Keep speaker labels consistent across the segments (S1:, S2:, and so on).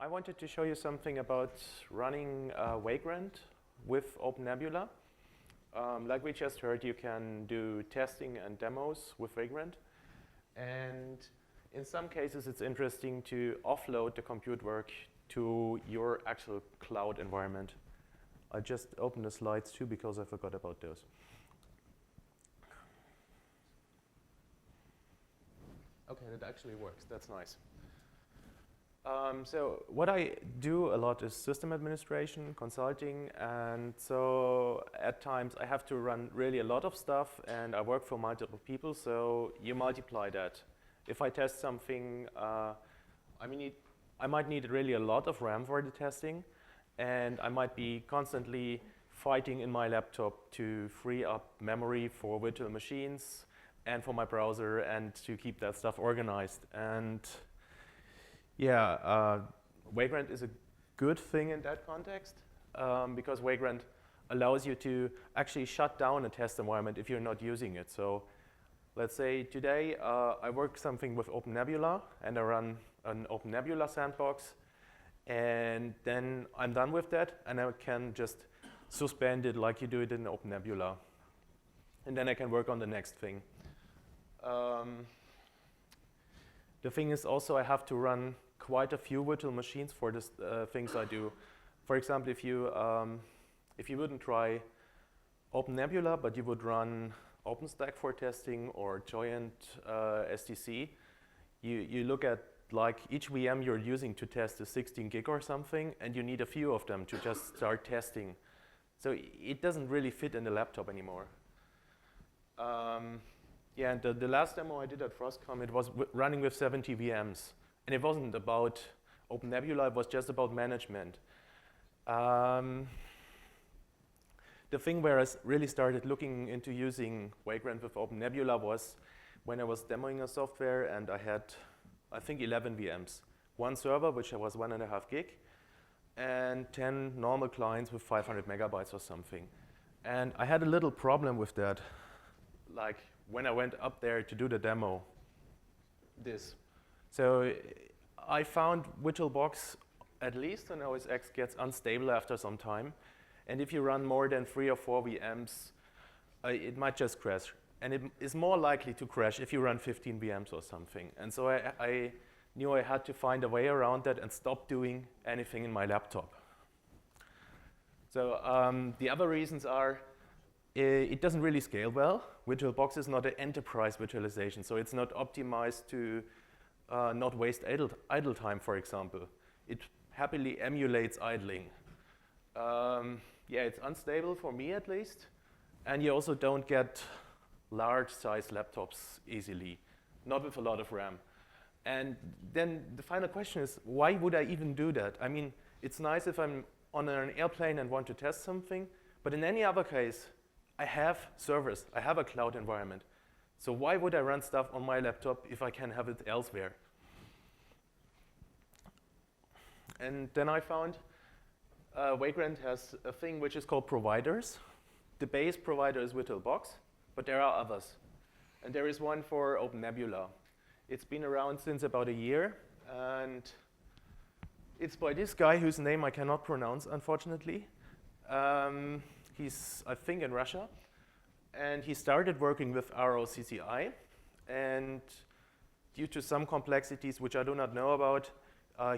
S1: I wanted to show you something about running Vagrant with OpenNebula. Like we just heard, you can do testing and demos with Vagrant. And in some cases, it's interesting to offload the compute work to your actual cloud environment. I just opened the slides too because I forgot about those. Okay, that actually works. That's nice. So what I do a lot is system administration, consulting, and so at times I have to run really a lot of stuff, and I work for multiple people, so you multiply that. If I test something, I might need really a lot of RAM for the testing, and I might be constantly fighting in my laptop to free up memory for virtual machines and for my browser and to keep that stuff organized. And yeah, Vagrant is a good thing in that context because Vagrant allows you to actually shut down a test environment if you're not using it. So let's say today I work something with OpenNebula and I run an OpenNebula sandbox, and then I'm done with that and I can just suspend it like you do it in OpenNebula. And then I can work on the next thing. The thing is also I have to run quite a few virtual machines for the things I do. For example, if you wouldn't try OpenNebula, but you would run OpenStack for testing or Giant SDC, you look at like each VM you're using to test is 16 gig or something, and you need a few of them to just start testing. So it doesn't really fit in the laptop anymore. Yeah, and the last demo I did at Frostcom, it was running with 70 VMs. And it wasn't about OpenNebula, it was just about management. The thing where I really started looking into using Vagrant with OpenNebula was when I was demoing a software and I had, I think, 11 VMs. One server, which was 1.5 gig, and 10 normal clients with 500 megabytes or something. And I had a little problem with that. Like when I went up there to do the demo, this. So I found VirtualBox, at least on OS X, gets unstable after some time. And if you run more than 3 or 4 VMs, it might just crash. And it is more likely to crash if you run 15 VMs or something. And so I knew I had to find a way around that and stop doing anything in my laptop. So the other reasons are, it doesn't really scale well. VirtualBox is not an enterprise virtualization, so it's not optimized to not waste idle time, for example. It happily emulates idling. Yeah, it's unstable for me at least, and you also don't get large-sized laptops easily, not with a lot of RAM. And then the final question is, why would I even do that? I mean, it's nice if I'm on an airplane and want to test something, but in any other case, I have servers, I have a cloud environment. So why would I run stuff on my laptop if I can have it elsewhere? And then I found Vagrant has a thing which is called providers. The base provider is VirtualBox, but there are others. And there is one for OpenNebula. It's been around since about a year, and it's by this guy whose name I cannot pronounce, unfortunately. He's, I think, in Russia. And he started working with ROCCI, and due to some complexities which I do not know about,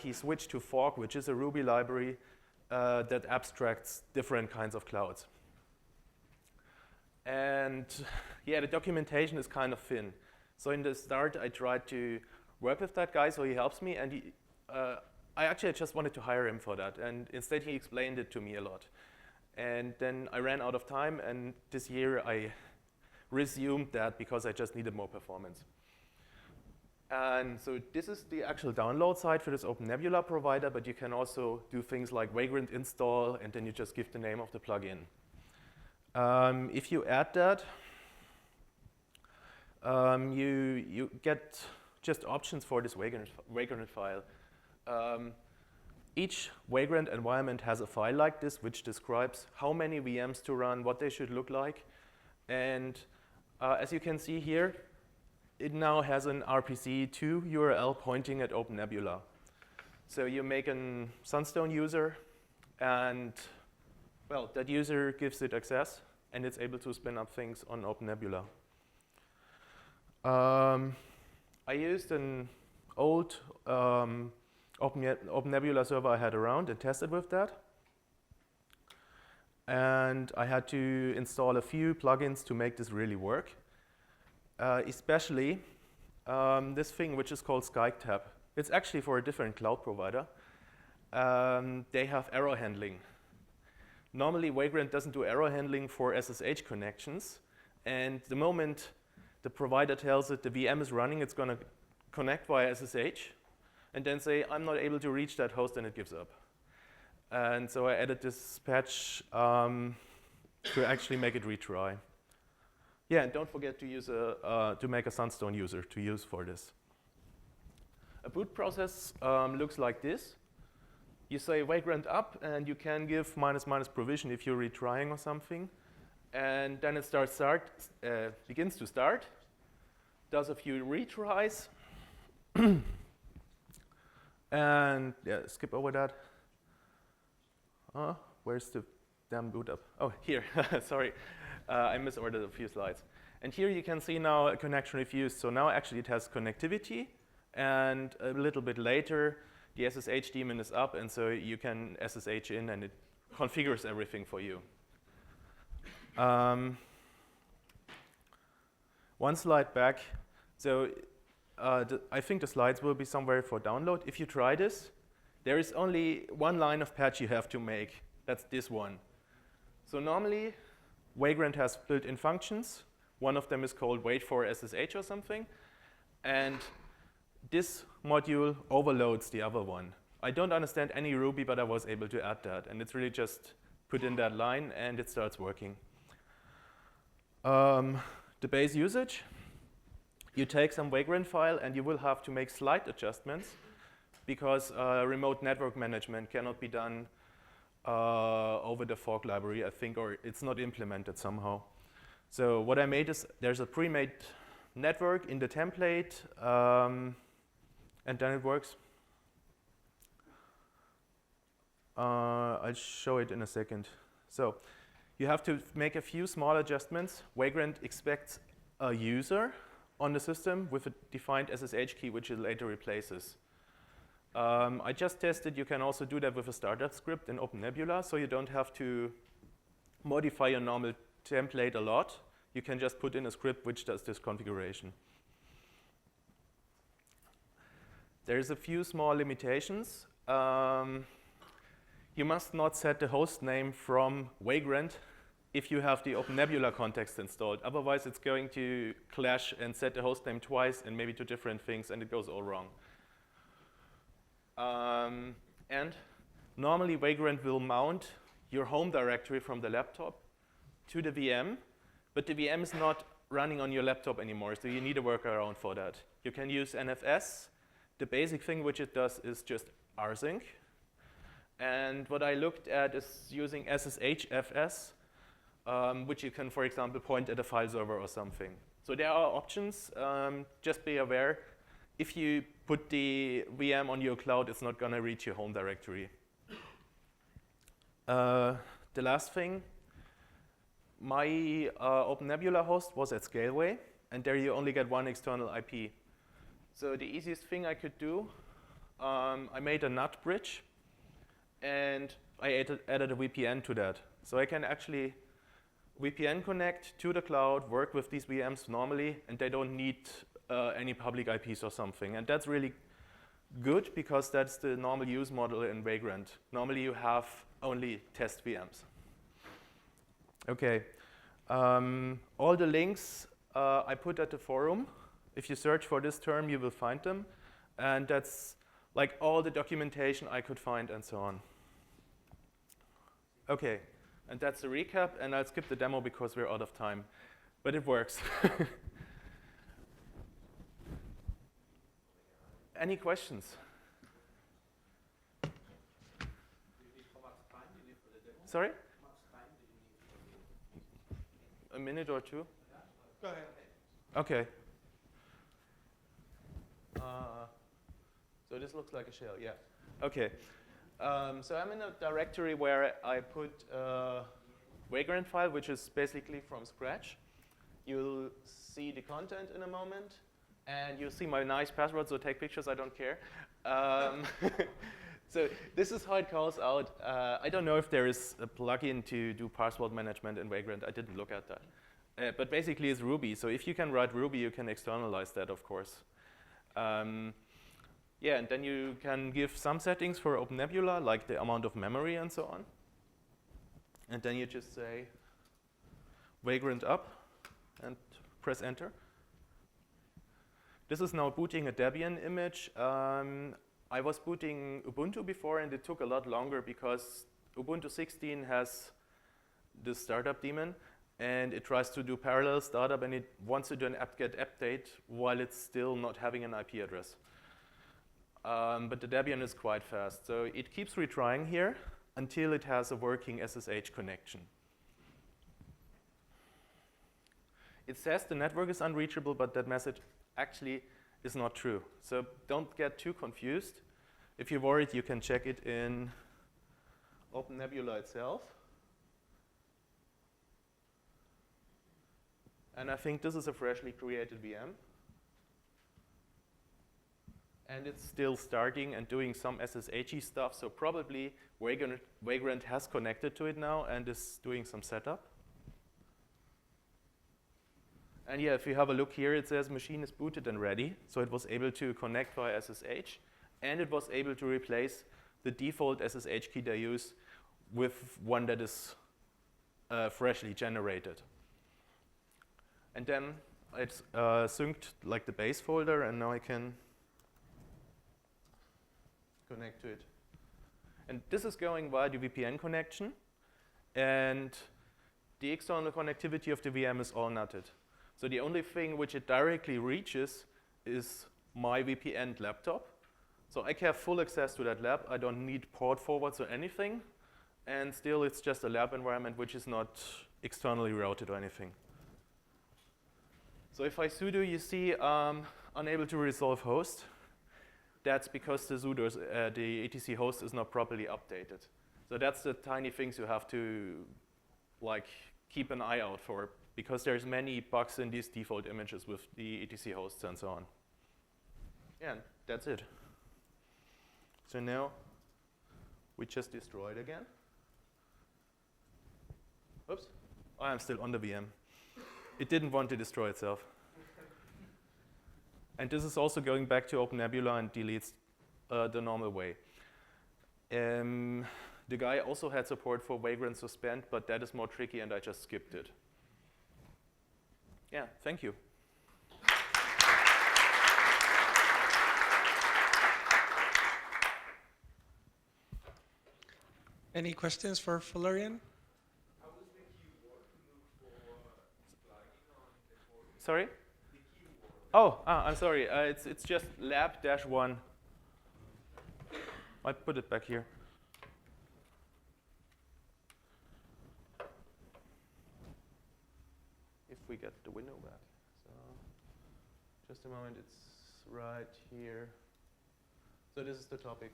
S1: he switched to Fork, which is a Ruby library that abstracts different kinds of clouds. And yeah, the documentation is kind of thin. So in the start, I tried to work with that guy, so he helps me, and I just wanted to hire him for that, and instead he explained it to me a lot. And then I ran out of time, and this year I resumed that because I just needed more performance. And so this is the actual download site for this OpenNebula provider, but you can also do things like Vagrant install, and then you just give the name of the plugin. If you add that, you get just options for this Vagrant file. Each Vagrant environment has a file like this, which describes how many VMs to run, what they should look like. And as you can see here, it now has an RPC2 URL pointing at OpenNebula. So you make a Sunstone user, and well, that user gives it access, and it's able to spin up things on OpenNebula. I used an old OpenNebula server I had around and tested with that. And I had to install a few plugins to make this really work. Especially this thing which is called SkyTab. It's actually for a different cloud provider. They have error handling. Normally, Vagrant doesn't do error handling for SSH connections. And the moment the provider tells it the VM is running, it's going to connect via SSH and then say, I'm not able to reach that host, and it gives up. And so I added this patch to actually make it retry. Yeah, and don't forget to use to make a Sunstone user to use for this. A boot process looks like this. You say Vagrant up, and you can give ---- provision if you're retrying or something. And then it begins to start, does a few retries, and yeah, skip over that. Where's the damn boot up? Oh, here, sorry. I misordered a few slides. And here you can see now a connection refused. So now actually it has connectivity, and a little bit later, the SSH daemon is up, and so you can SSH in, and it configures everything for you. One slide back. So I think the slides will be somewhere for download. If you try this, there is only one line of patch you have to make. That's this one. So normally, Vagrant has built-in functions. One of them is called wait for SSH or something. And this module overloads the other one. I don't understand any Ruby, but I was able to add that. And it's really just put in that line, and it starts working. The base usage, you take some Vagrant file, and you will have to make slight adjustments because remote network management cannot be done over the fork library, I think, or it's not implemented somehow. So what I made is there's a pre-made network in the template, and then it works. I'll show it in a second. So you have to make a few small adjustments. Vagrant expects a user on the system with a defined SSH key, which it later replaces. I just tested you can also do that with a startup script in OpenNebula, so you don't have to modify your normal template a lot. You can just put in a script which does this configuration. There's a few small limitations. You must not set the host name from Vagrant if you have the OpenNebula context installed. Otherwise, it's going to clash and set the host name twice and maybe to different things, and it goes all wrong. And normally, Vagrant will mount your home directory from the laptop to the VM, but the VM is not running on your laptop anymore, so you need a workaround for that. You can use NFS. The basic thing which it does is just rsync. And what I looked at is using SSHFS, which you can, for example, point at a file server or something. So there are options. Just be aware. If you put the VM on your cloud, it's not going to reach your home directory. The last thing, my OpenNebula host was at Scaleway, and there you only get one external IP. So the easiest thing I could do, I made a NAT bridge, and I added a VPN to that. So I can actually VPN connect to the cloud, work with these VMs normally, and they don't need any public IPs or something. And that's really good because that's the normal use model in Vagrant. Normally you have only test VMs. Okay, all the links I put at the forum. If you search for this term, you will find them. And that's like all the documentation I could find and so on. Okay, and that's the recap. And I'll skip the demo because we're out of time. But it works. Any questions? Sorry? A minute or two?
S2: Go ahead.
S1: Okay. So So this looks like a shell, yeah. Okay. So I'm in a directory where I put a Vagrant file, which is basically from scratch. You'll see the content in a moment, and you'll see my nice password, so take pictures, I don't care. So this is how it calls out. I don't know if there is a plugin to do password management in Vagrant. I didn't look at that. But basically it's Ruby. So if you can write Ruby, you can externalize that, of course. Yeah, and then you can give some settings for OpenNebula, like the amount of memory and so on. And then you just say Vagrant up and press enter. This is now booting a Debian image. I was booting Ubuntu before, and it took a lot longer because Ubuntu 16 has this startup daemon, and it tries to do parallel startup, and it wants to do an apt-get update while it's still not having an IP address. But the Debian is quite fast, so it keeps retrying here until it has a working SSH connection. It says the network is unreachable, but that message actually is not true. So don't get too confused. If you're worried, you can check it in OpenNebula itself. And I think this is a freshly created VM. And it's still starting and doing some SSH stuff, so probably Vagrant has connected to it now and is doing some setup. And yeah, if you have a look here, it says machine is booted and ready. So it was able to connect via SSH, and it was able to replace the default SSH key they use with one that is freshly generated. And then it's synced like the base folder, and now I can connect to it. And this is going via the VPN connection, and the external connectivity of the VM is all nutted. So the only thing which it directly reaches is my VPN laptop. So I can have full access to that lab. I don't need port forwards or anything. And still, it's just a lab environment which is not externally routed or anything. So if I sudo, you see unable to resolve host. That's because the sudo, the etc host is not properly updated. So that's the tiny things you have to keep an eye out for, because there's many bugs in these default images with the etc hosts and so on. Yeah, and that's it. So now we just destroy it again. Oops, I'm still on the VM. It didn't want to destroy itself. And this is also going back to OpenNebula and deletes the normal way. The guy also had support for Vagrant Suspend, but that is more tricky, and I just skipped it. Yeah, thank you.
S2: Any questions for Florian?
S3: How does the keyword look for plugging on the board?
S1: Sorry?
S3: The keyword.
S1: Oh, I'm sorry. It's just lab-1. I put it back here. If we get the window back. So just a moment, it's right here. So this is the topic.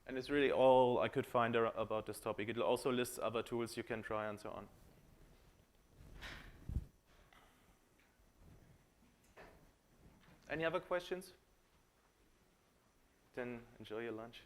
S1: And it's really all I could find about this topic. It'll also list other tools you can try and so on. Any other questions? Then enjoy your lunch.